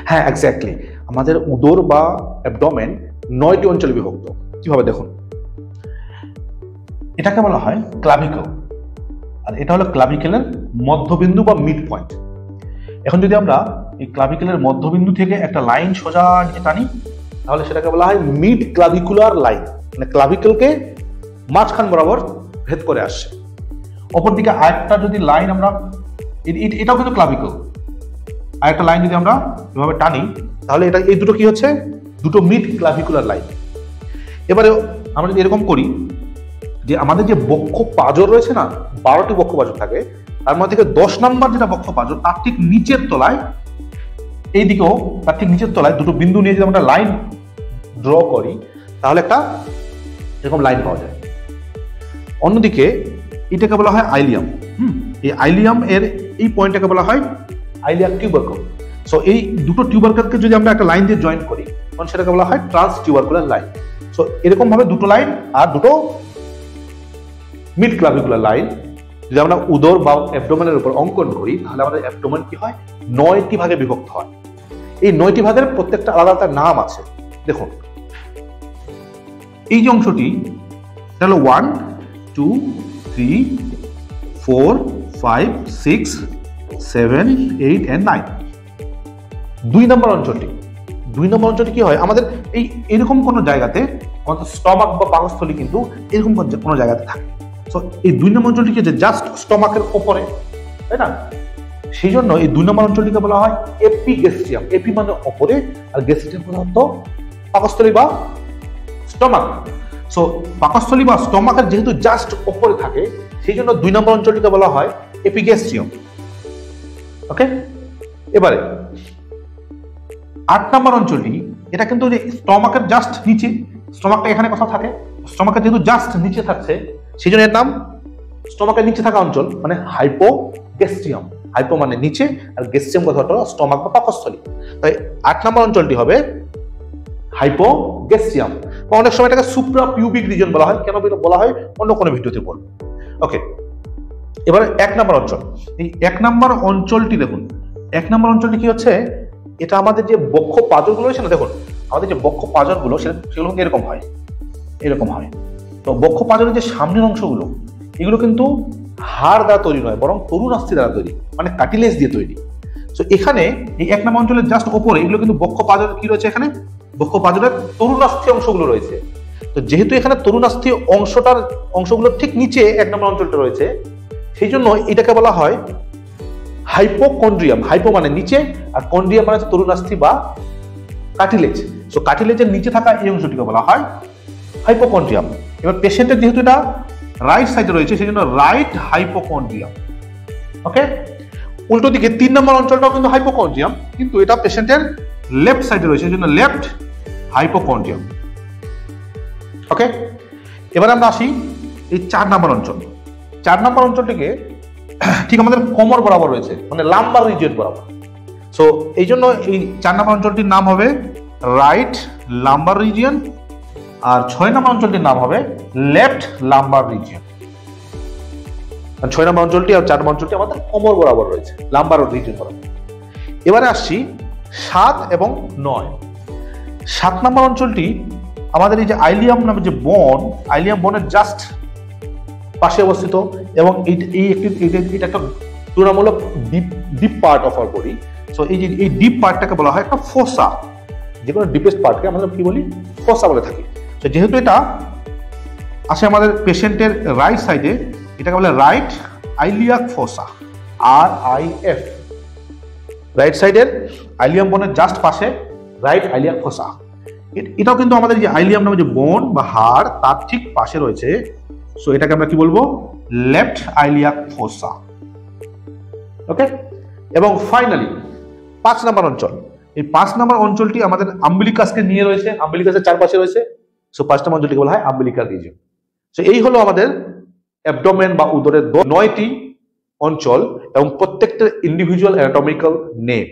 হ্যাঁ, এক্স্যাক্টলি। আমাদের উদর বা অ্যাবডোমেন 9টি অঞ্চলে বিভক্ত। কিভাবে দেখুন, এটাকে বলা হয় ক্লাভিকল, আর এটা হলো ক্লাভিকেলের মধ্যবিন্দু বা মিড পয়েন্ট। এখন যদি আমরা এই ক্লাভিকেলের মধ্যবিন্দু থেকে একটা লাইন সোজা নিয়ে টানি, তাহলে সেটাকে বলা হয় মিড ক্লাভিকুলার লাইন, মানে ক্লাভিকেলকে মাঝখান বরাবর ভেদ করে আসছে। অপরদিকে আরেকটা যদি লাইন আমরা, এটাও কিন্তু ক্লাভিকেল, আরেকটা লাইন যদি আমরা এভাবে টানি, তাহলে এটা এই দুটো কি হচ্ছে, দুটো মিড ক্লাভিকুলার লাইন। এবারে আমরা যদি এরকম করি যে আমাদের যে বক্ষ পাঁজর রয়েছে না, 12টি বক্ষ পাঁজর থাকে, তার মধ্যে থেকে 10 নম্বর যেটা বক্ষ পাঁজর, তার ঠিক নিচের তলায়, এইদিকেও তার ঠিক নিচের তলায় দুটো বিন্দু নিয়ে যদি আমরা লাইন ড্র করি, তাহলে একটা এরকম লাইন পাওয়া যায়। অন্যদিকে এটাকে বলা হয় আইলিয়াম। এই আইলিয়াম এর এই পয়েন্টটাকে বলা হয় আইলিয়াক টিউবারকল। সো এই দুটো টিউবারকলকে যদি আমরা একটা লাইন দিয়ে জয়েন করি, তখন সেটাকে বলা হয় ট্রান্স টিউবারকুলার লাইন। সো এরকম ভাবে দুটো লাইন আর দুটো মিড ক্লাভিকুলার লাইন যদি আমরা উদর বা অ্যাবডোমেনের উপর অঙ্কন করি, তাহলে আমাদের অ্যাবডোমেন কি হয়, 9টি ভাগে বিভক্ত হয়। এই 9টি ভাগের প্রত্যেকটা আলাদা আলাদা নাম আছে। দেখুন, এই যে অংশটি, এটা হলো 1, 2, 3, 4, 5, 6, 7, 8 and 9। 2 নম্বর অঞ্চলটি, 2 নম্বর অঞ্চলটি কি হয়, আমাদের এই এরকম কোনো জায়গাতে, আমাদের স্টমাক বা পাকস্থলী কিন্তু এরকম কোনো জায়গাতে থাকে। সো এই 2 নম্বর অঞ্চলটিকে যে জাস্ট স্টমাকের উপরে, তাই না, সেই জন্য এই 2 নম্বর অঞ্চলটিকে বলা হয় এপিগ্যাস্ট্রিয়াম। এপি মানে উপরে, আর গ্যাস্ট্রিয়াম প্রধানত পাকস্থলী বা স্টমাক। সো পাকস্থলী বা স্টমাকের যেহেতু জাস্ট উপরে থাকে, সেই জন্য 2 নম্বর অঞ্চলটিকে বলা হয় এপিগ্যাস্ট্রিয়াম। ওকে, এবারে 8 নম্বর অঞ্চলটি, এটা কিন্তু যে স্টমাকের জাস্ট নিচে, স্টমাকটা এখানে কোথাও থাকে, স্টমাকের যেহেতু জাস্ট নিচে থাকছে, সেই জন্য এর নাম স্টমাকের নিচে থাকা অঞ্চল মানে হাইপোগ্যাস্ট্রিয়াম। হাইপো মানে নিচে, আর গ্যাস্ট্রিয়াম কথাটা স্টমাক বা পাকস্থলী। তাই 8 নম্বর অঞ্চলটি হবে হাইপোগ্যাস্ট্রিয়াম, বা অনেক সময় এটাকে সুপ্রা পিউবিক রিজন বলা হয়। কেন বলা হয় অন্য কোনো ভিডিওতে বলবো। ওকে, এবারে 1 নম্বর অঞ্চল। এই 1 নম্বর অঞ্চলটি দেখুন, 1 নম্বর অঞ্চলটি কি হচ্ছে, এটা আমাদের যে বক্ষ পাঁজরগুলো রয়েছে না, দেখুন আমাদের যে বক্ষ পাঁজরগুলো সেগুলো এরকম হয়, এরকম হয়। তো বক্ষ পাঁজরের যে সামনের অংশগুলো, এগুলো কিন্তু হাড় দ্বারা তৈরি নয়, বরং তরুণাস্থি দ্বারা তৈরি, মানে কার্টিলেজ দিয়ে তৈরি। তো এখানে এই 1 নম্বর অঞ্চলের জাস্ট ওপরে এগুলো কিন্তু বক্ষ পাঁজর কি রয়েছে, এখানে বক্ষ পাঁজরের তরুণাস্থি অংশগুলো রয়েছে। তো যেহেতু এখানে তরুণাস্থি অংশগুলোর ঠিক নিচে 1 নম্বর অঞ্চলটা রয়েছে, সেই জন্য এটাকে বলা হয় হাইপোকন্ড্রিয়াম। হাইপো মানে নিচে, আর কন্ড্রিয়াম মানে তরুণাস্থি বা কার্টিলেজ। সো কার্টিলেজের নিচে থাকা এই অংশটিকে বলা হয় হাইপোকন্ড্রিয়াম। এবার পেশেন্টের যেহেতু এটা রাইট সাইডে রয়েছে, সেই জন্য রাইট হাইপোকন্ড্রিয়াম। ওকে, উল্টো দিকে 3 নম্বর অঞ্চলটাও কিন্তু হাইপোকন্ড্রিয়াম, কিন্তু এটা পেশেন্টের লেফট সাইডে রয়েছে, সেই জন্য লেফট হাইপোকন্ড্রিয়াম। ওকে, এবার আমরা আসি এই 4 নম্বর অঞ্চল। 4 নম্বর অঞ্চলটিকে ঠিক আমাদের কোমর বরাবর রয়েছে, মানে লাম্বার রিজিয়ন বরাবর। সো এই জন্য এই 4 নম্বর অঞ্চলটির নাম হবে রাইট লাম্বার রিজিয়ন, আর 6 নম্বর অঞ্চলটির নাম হবে লেফট লাম্বার রিজিয়ন। 6 নম্বর অঞ্চলটি আর 4 নম্বর অঞ্চলটি আমাদের কোমর বরাবর রয়েছে, লাম্বার রিজিয়ন বরাবর। এবারে আসছি 7 এবং 9। 7 নম্বর অঞ্চলটি আমাদের এই যে আইলিয়াম নামে যে বন, আইলিয়াম বনের জাস্ট পাশে অবস্থিত, এবং এটা একটা তুলনামূলক deep part of our body. So এই যে এই ডিপ পার্টটাকে বলা হয় একটা ফোসা। যে কোনো ডিপেস্ট পার্টকে আমরা কি বলি, ফোসা বলে থাকি। তো যেহেতু এটা আছে আমাদের পেশেন্টের রাইট সাইডে, এটাকে বলে রাইট আইলিয়াক ফোসা, RIF। রাইট সাইডের আইলিয়াম বোনের জাস্ট পাশে রাইট আইলিয়াক ফোসা। এটাও কিন্তু আমাদের যে আইলিয়াম নামে যে বোন বা হাড়, তার ঠিক পাশে রয়েছে। সো এটাকে আমরা কি বলবো, লেফট আইলিয়াক ফোসা। ওকে, এবং ফাইনালি 5 নম্বর অঞ্চল। এই 5 নম্বর অঞ্চলটি আমাদের আম্বিলিকাসকে নিয়ে রয়েছে, আম্বিলিকাসের চারপাশে রয়েছে। সো 5 নম্বর অঞ্চলটিকে বলা হয় আম্বিলিকাল রিজিয়ন। সো এই হলো আমাদের অ্যাবডোমেন বা উদরের 9টি অঞ্চল এবং প্রত্যেকটা ইন্ডিভিজুয়াল অ্যানাটমিক্যাল নেম।